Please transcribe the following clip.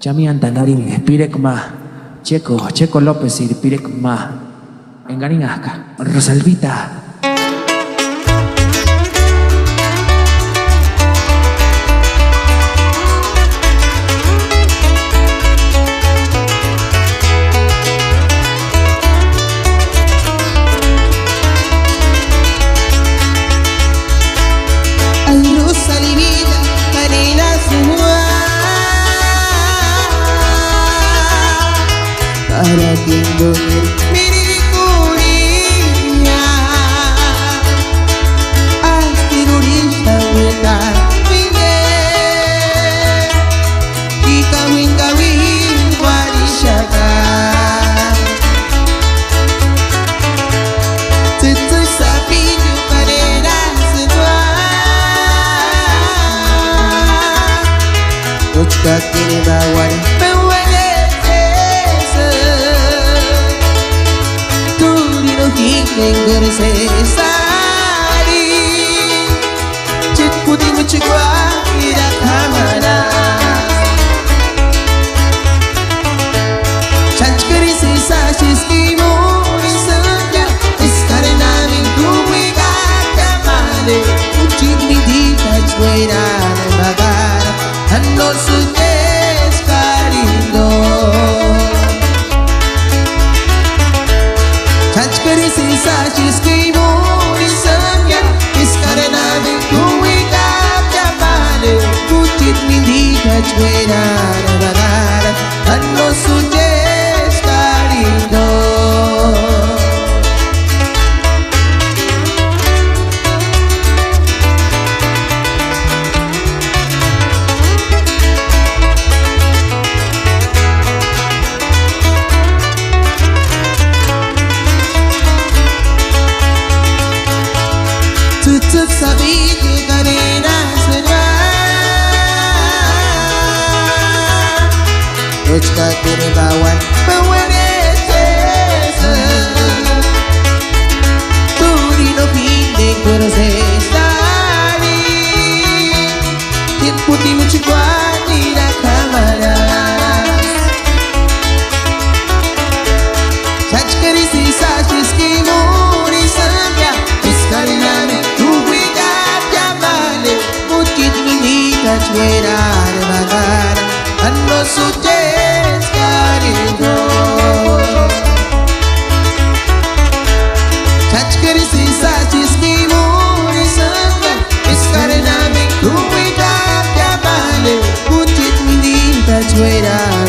Chami Antandarin, Pirek Ma, Checo López y Pirek Ma, Engarinasca, Rosalvita. Para tiempo mirikuria astirurisha weta pinge kikawin warishaka tutu sapinyu karena semua Uchka kini bawan Nengger sesari Cik putih mencegwa tidak kamana Canc keri sisa ciskimu Isengja Iskarena minggu wikak kamane Ucik minggi kacwena Nembagara Hando sukes karindo Kari sisa ciskimu isengya Iskarena minggu wikap jamane Kucit mindi kacwena Nabagara Hando sujes karindo Tutup sabi karena semua Uchka kini bawan pewenese Turino pinde kursesari Tin putih mencegwa tidak kamana Canc keri sisa ciskimu disengya Iskarena Kacwena Nembagara Hando sujes karindo Canc keri sisa ciskimu disengya Iskarena minggu wikap jamane Kucit mindi kacwena